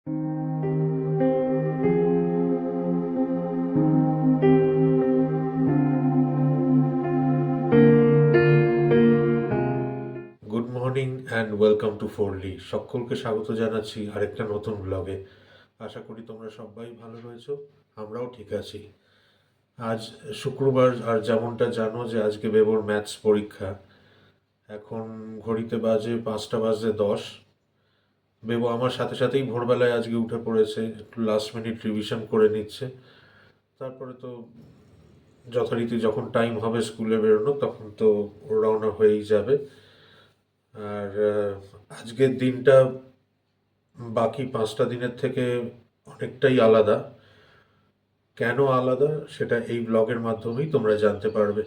Good morning and welcome to Forley. সকলকে স্বাগত জানাচ্ছি আরেকটা নতুন ব্লগে। আশা করি তোমরা সবাই ভালো রয়েছো, আমরাও ঠিক আছি। আজ শুক্রবার, আর যেমনটা জানো যে আজকে বেবোর ম্যাথস পরীক্ষা। এখন ঘড়িতে বাজে 5:10। বেবো আমার সাথে সাথেই ভোরবেলায় আজকে উঠে পড়েছে, একটু লাস্ট মিনিট রিভিশন করে নিচ্ছে। তারপরে তো যথারীতি যখন টাইম হবে স্কুলে বেরোনো তখন তো রওনা হয়েই যাবে। আর আজকের দিনটা বাকি 5টা দিনের থেকে অনেকটাই আলাদা। কেন আলাদা সেটা এই ব্লগের মাধ্যমেই তোমরা জানতে পারবে।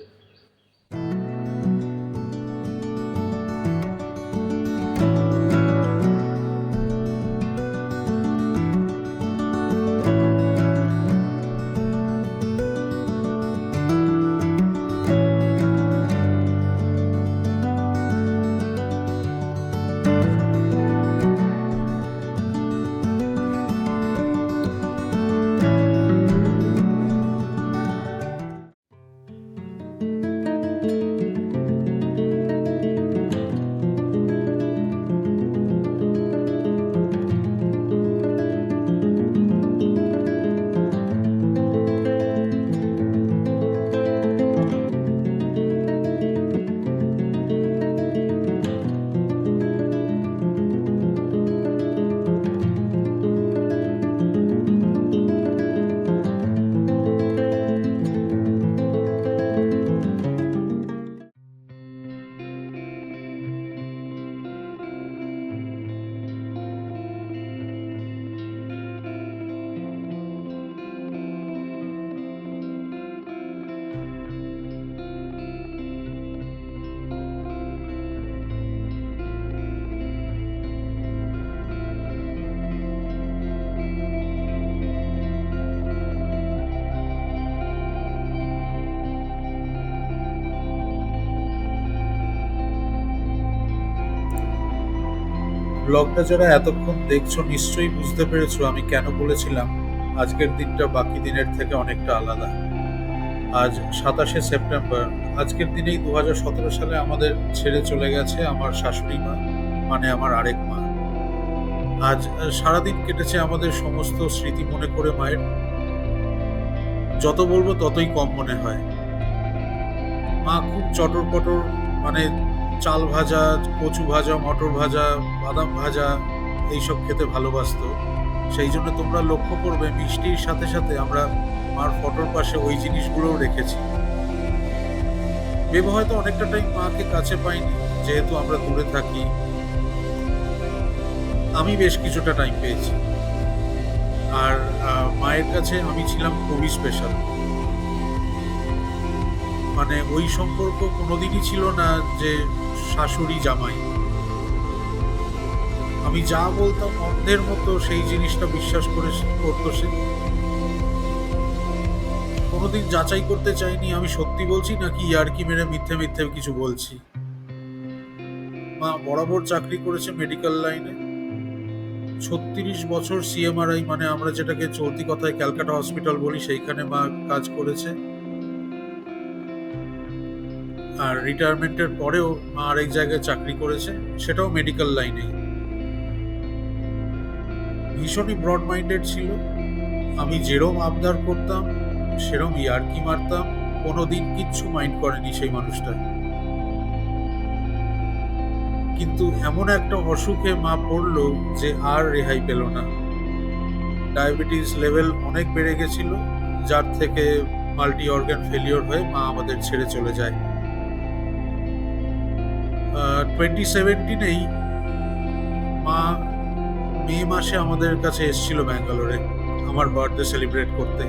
ব্লগটা যারা এতক্ষণ দেখছো নিশ্চয়ই বুঝতে পেরেছো আমি কেন বলেছিলাম আজকের দিনটা বাকি দিনের থেকে অনেকটা আলাদা। আজ 27শে সেপ্টেম্বর। আজকের দিনেই 2017 সালে আমাদের ছেড়ে চলে গেছে আমার শাশুড়ি মা, মানে আমার আরেক মা। আজ সারাদিন কেটেছে আমাদের সমস্ত স্মৃতি মনে করে মায়ের। যত বলবো ততই কম মনে হয়। মা খুব চটর পটর, মানে চাল ভাজা, কচু ভাজা, মটর ভাজা, বাদাম ভাজা এইসব খেতে ভালোবাসতো। সেই জন্য তোমরা লক্ষ্য করবে মিষ্টির সাথে সাথে আমরা মার ফটোর পাশে ওই জিনিসগুলোও রেখেছি। বেবো হয়তো অনেকটা টাইম মাকে কাছে পাইনি, যেহেতু আমরা দূরে থাকি। আমি বেশ কিছুটা টাইম পেয়েছি। আর মায়ের কাছে আমি ছিলাম খুবই স্পেশাল। মানে ওই সম্পর্ক কোনোদিনই ছিল না যে শাশুড়ি জামাই। আমি যা বলতাম অন্ধের মতো সেই জিনিসটা বিশ্বাস করে করতো সে। কোনোদিন যাচাই করতে চাইনি আমি সত্যি বলছি নাকি ইয়ার্কি মেরে মিথ্যে মিথ্যে কিছু বলছি। মা বরাবর চাকরি করেছে মেডিকেল লাইনে। 36 বছর সিএমআরআই, মানে আমরা যেটাকে চলতি কথায় ক্যালকাটা হসপিটাল বলি, সেইখানে মা কাজ করেছে। আর রিটায়ারমেন্টের পরেও মা আরেক জায়গায় চাকরি করেছে, সেটাও মেডিকেল লাইনে। ভীষণই ব্রড মাইন্ডেড ছিল। আমি যেরম আবদার করতাম সেরম ইয়ার্কি মারতাম, কোনোদিন কিচ্ছু মাইন্ড করেনি সেই মানুষটা। কিন্তু এমন একটা অসুখে মা পড়লো যে আর রেহাই পেল না। ডায়াবেটিস লেভেল অনেক বেড়ে গেছিল, যার থেকে মাল্টি অর্গান ফেলিওর হয়ে মা আমাদের ছেড়ে চলে যায়। 2017-এই মা মে মাসে আমাদের কাছে এসেছিল ব্যাঙ্গালোরে আমার বার্থডে সেলিব্রেট করতে।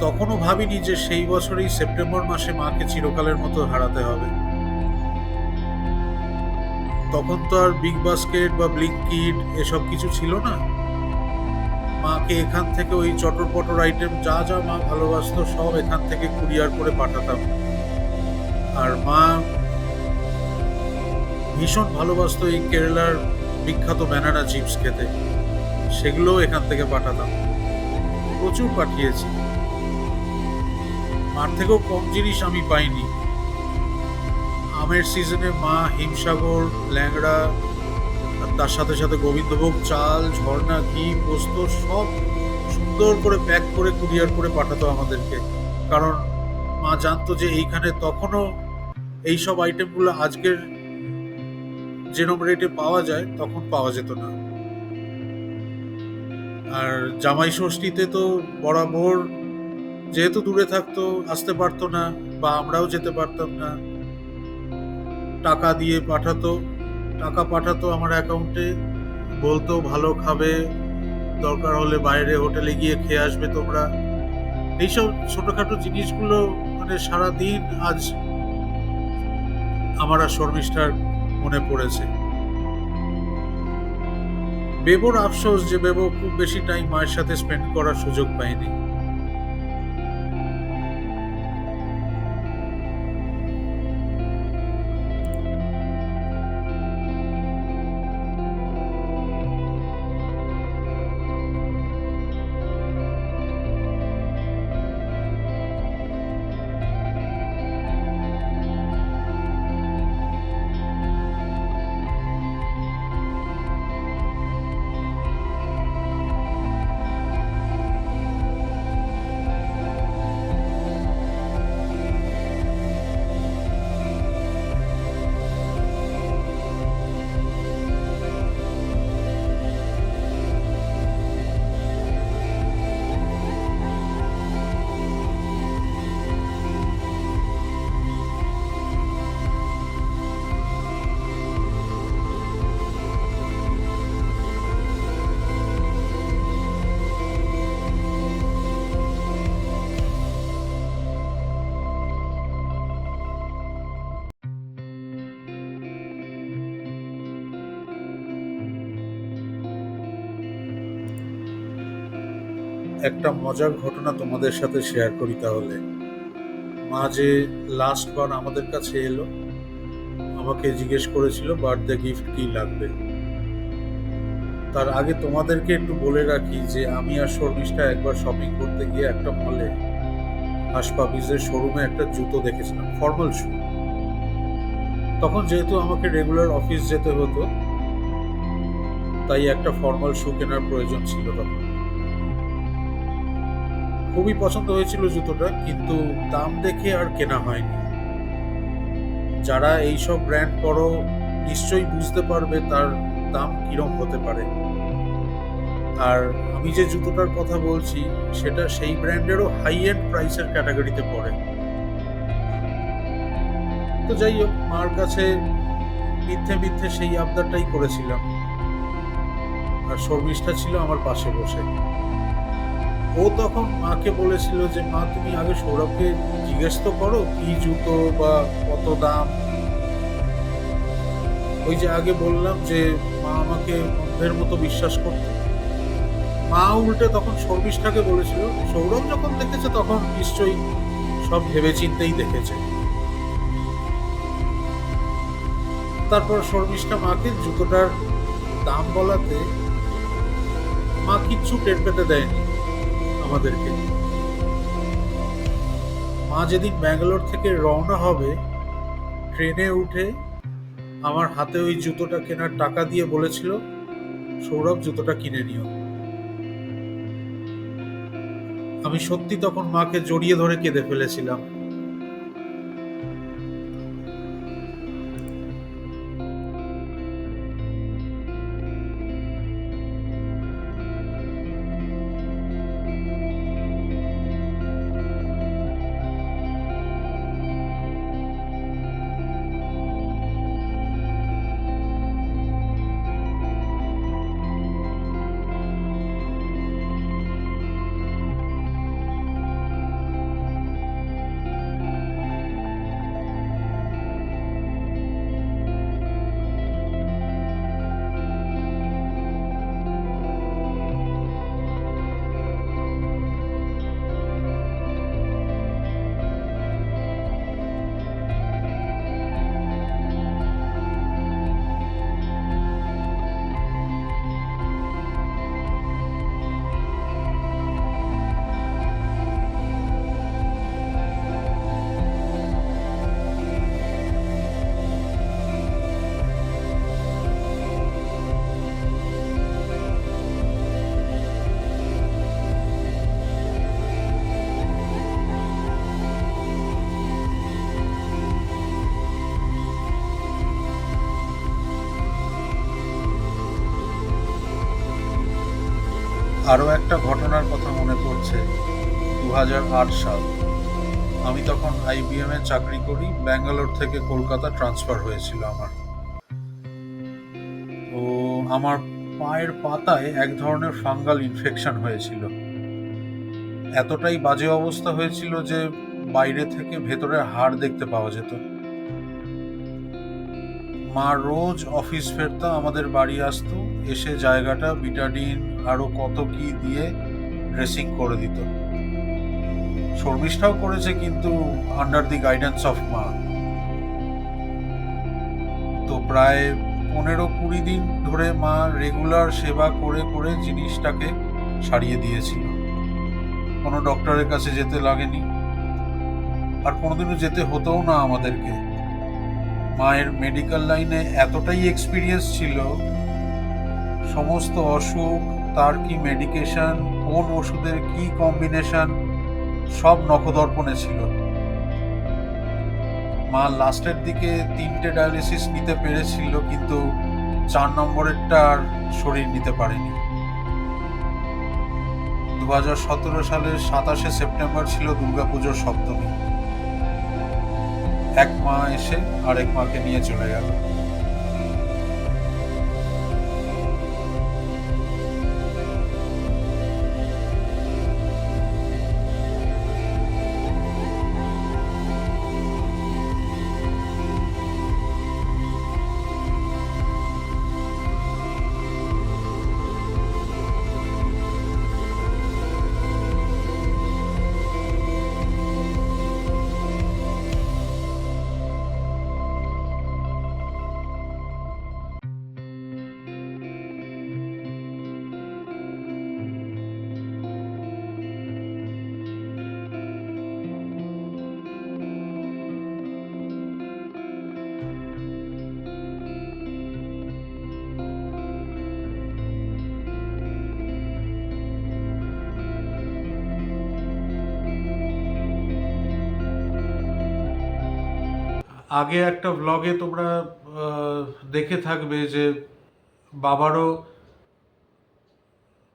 তখনও ভাবিনি যে সেই বছরই সেপ্টেম্বর মাসে মাকে চিরকালের মতো হারাতে হবে। তখন তো আর বিগ বাস্কেট বা ব্লিঙ্কিট এসব কিছু ছিল না। মাকে এখান থেকে ওই চটর পটর আইটেম যা যা মা ভালোবাসতো সব এখান থেকে কুরিয়ার করে পাঠাতাম। আর মা ভীষণ ভালোবাসতো এই কেরালার বিখ্যাত ব্যানানা চিপস খেতে, সেগুলোও এখান থেকে পাঠাতাম, প্রচুর পাঠিয়েছি। মার থেকেও কম জিনিস আমি পাইনি। আমের সিজনে মা হিমসাগর, ল্যাংড়া, আর তার সাথে সাথে গোবিন্দভোগ চাল, ঝর্ণা ঘি, পোস্ত সব সুন্দর করে প্যাক করে কুরিয়ার করে পাঠাতো আমাদেরকে। কারণ মা জানতো যে এইখানে তখনও এইসব আইটেমগুলো আজকের যেরকম রেটে পাওয়া যায় তখন পাওয়া যেত না। আর জামাই ষষ্ঠীতে তো বরাবর, যেহেতু দূরে থাকতো, আসতে পারতো না, বা আমরাও যেতে পারতাম না, টাকা দিয়ে পাঠাতো। টাকা পাঠাতো আমার অ্যাকাউন্টে, বলতো ভালো খাবে, দরকার হলে বাইরে হোটেলে গিয়ে খেয়ে আসবে তোমরা। এইসব ছোটখাটো জিনিসগুলো মানে সারাদিন আজ আমার আর শর্মিষ্ঠার মনে পড়েছে। বেবোর আফসোস যে বেবো খুব বেশি টাইম মায়ের সাথে স্পেন্ড করার সুযোগ পায়নি। একটা মজার ঘটনা তোমাদের সাথে শেয়ার করি তাহলে। মা যে লাস্ট বার আমাদের কাছে এলো, আমাকে জিজ্ঞেস করেছিল বার্থডে গিফট কি লাগবে। তার আগে তোমাদেরকে একটু বলে রাখি যে আমি আর শর্মিষ্ঠা একবার শপিং করতে গিয়ে একটা মলে হাসপাবিজের শোরুমে একটা জুতো দেখেছিলাম, ফর্মাল শু। তখন যেহেতু আমাকে রেগুলার অফিস যেতে হতো, তাই একটা ফর্মাল শু কেনার প্রয়োজন ছিল তখন। খুবই পছন্দ হয়েছিল জুতোটা, কিন্তু দাম দেখে আর কেনা হয়নি। যারা এইসব ব্র্যান্ড করো নিশ্চয়ই বুঝতে পারবে তার দাম কিরম হতে পারে। আর আমি যে জুতোটার কথা বলছি সেটা সেই ব্র্যান্ডেরও হাই এন্ড প্রাইসের ক্যাটাগরিতে পড়ে। তো যাই হোক, মার কাছে মিথ্যে মিথ্যে সেই আবদারটাই করেছিলাম, আর শর্মিষ্ঠা ছিল আমার পাশে বসে। ও তখন মাকে বলেছিল যে মা তুমি আগে সৌরভকে জিজ্ঞেস তো করো কি জুতো বা কত দাম। ওই যে আগে বললাম যে মা আমাকে অন্ধের মতো বিশ্বাস করত। মা উল্টে তখন শর্মিষ্ঠাকে বলেছিল সৌরভ যখন দেখেছে তখন নিশ্চয়ই সব ভেবেচিন্তেই দেখেছে। তারপর শর্মিষ্ঠা মাকে জুতোটার দাম বলাতে মা কিচ্ছু টের পেতে দেয়নি আমাদেরকে। মা যেদিন ব্যাঙ্গালোর থেকে রওনা হবে, ট্রেনে উঠে আমার হাতে ওই জুতোটা কেনার টাকা দিয়ে বলেছিল সৌরভ জুতোটা কিনে নিও। আমি সত্যি তখন মাকে জড়িয়ে ধরে কেঁদে ফেলেছিলাম। আরও একটা ঘটনার কথা মনে পড়ছে। 2008 সাল, আমি তখন IBM এ চাকরি করি। ব্যাঙ্গালোর থেকে কলকাতা ট্রান্সফার হয়েছিল আমার। তো আমার পায়ের পাতায় এক ধরনের ফাঙ্গাল ইনফেকশন হয়েছিল। এতটাই বাজে অবস্থা হয়েছিল যে বাইরে থেকে ভেতরের হাড় দেখতে পাওয়া যেত। মা রোজ অফিস ফেরত আমাদের বাড়ি আসতো, এসে জায়গাটা বিটাডিন আরো কত কি দিয়ে ড্রেসিং করে দিত। শর্মিষ্ঠাও করেছে, কিন্তু আন্ডার দি গাইডেন্স অফ মা। তো প্রায় 15-20 দিন ধরে মা রেগুলার সেবা করে করে জিনিসটাকে সারিয়ে দিয়েছিল। কোনো ডক্টরের কাছে যেতে লাগেনি, আর কোনোদিনও যেতে হতোও না আমাদেরকে। মায়ের মেডিকেল লাইনে এতটাই এক্সপিরিয়েন্স ছিল, সমস্ত অসুখ, তার কি মেডিকেশন, কোন ওষুধের কি কম্বিনেশন, সব নখদর্পণে ছিল। মা লাস্টের দিকে 3টে ডায়ালিসিস নিতে পেরেছিল, কিন্তু 4 নম্বরেরটা আর শরীর নিতে পারেনি। 2017 সালের 27শে সেপ্টেম্বর ছিল দুর্গাপুজোর সপ্তমী। এক মা এসে আরেক মাকে নিয়ে চলে গেল। আগে একটা ব্লগে তোমরা দেখে থাকবে যে বাবারও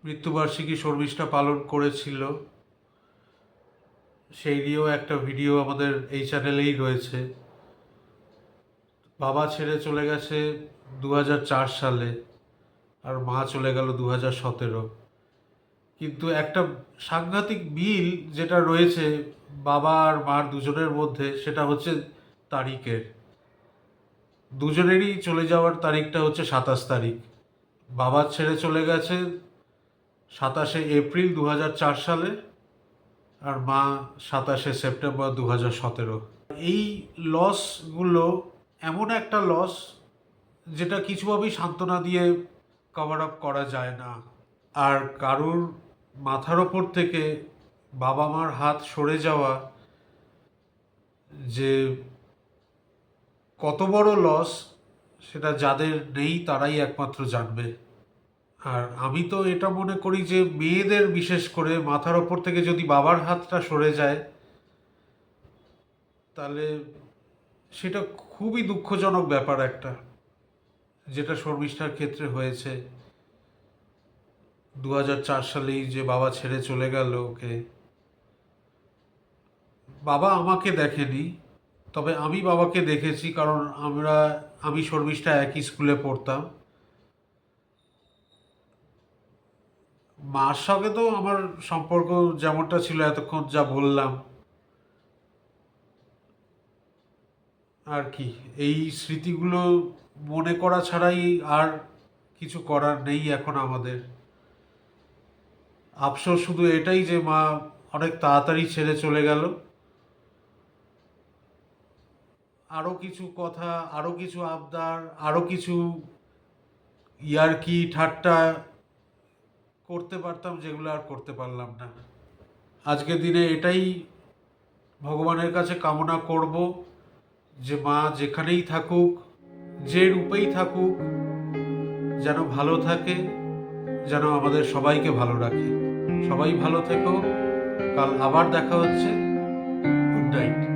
মৃত্যুবার্ষিকী শর্মিষ্ঠা পালন করেছিল। সেই নিয়েও একটা ভিডিও আমাদের এই চ্যানেলেই রয়েছে। বাবা ছেড়ে চলে গেছে 2004 সালে, আর মা চলে গেল 2017। কিন্তু একটা সাংঘাতিক মিল যেটা রয়েছে বাবা আর মার দুজনের মধ্যে, সেটা হচ্ছে তারিখের। দুজনেরই চলে যাওয়ার তারিখটা হচ্ছে 27 তারিখ। বাবা ছেড়ে চলে গেছে 27শে এপ্রিল 2004 সালে, আর মা 27শে সেপ্টেম্বর 2017। এই লসগুলো এমন একটা লস যেটা কিছুভাবেই সান্ত্বনা দিয়ে কভার আপ করা যায় না। আর কারুর মাথার ওপর থেকে বাবা মার হাত সরে যাওয়া যে কত বড় লস, সেটা যাদের নেই তারাই একমাত্র জানবে। আর আমি তো এটা মনে করি যে মেয়েদের বিশেষ করে মাথার ওপর থেকে যদি বাবার হাতটা সরে যায়, তাহলে সেটা খুবই দুঃখজনক ব্যাপার একটা, যেটা শর্মিষ্ঠার ক্ষেত্রে হয়েছে। 2004 সালেই যে বাবা ছেড়ে চলে গেল ওকে। বাবা আমাকে দেখেনি, তবে আমি বাবাকে দেখেছি, কারণ আমি শর্মিষ্ঠা একই স্কুলে পড়তাম। মার সঙ্গে তো আমার সম্পর্ক যেমনটা ছিল এতক্ষণ যা বললাম, আর কি এই স্মৃতিগুলো মনে করা ছাড়াই আর কিছু করার নেই এখন আমাদের। আফসোস শুধু এটাই যে মা অনেক তাড়াতাড়ি ছেড়ে চলে গেল। আরও কিছু কথা, আরও কিছু আবদার, আরও কিছু ইয়ার্কি ঠাট্টা করতে পারতাম, যেগুলো আর করতে পারলাম না। আজকের দিনে এটাই ভগবানের কাছে কামনা করব যে মা যেখানেই থাকুক, যে রূপেই থাকুক, যেন ভালো থাকে, যেন আমাদের সবাইকে ভালো রাখে। সবাই ভালো থেকো। কাল আবার দেখা হচ্ছে। Good night.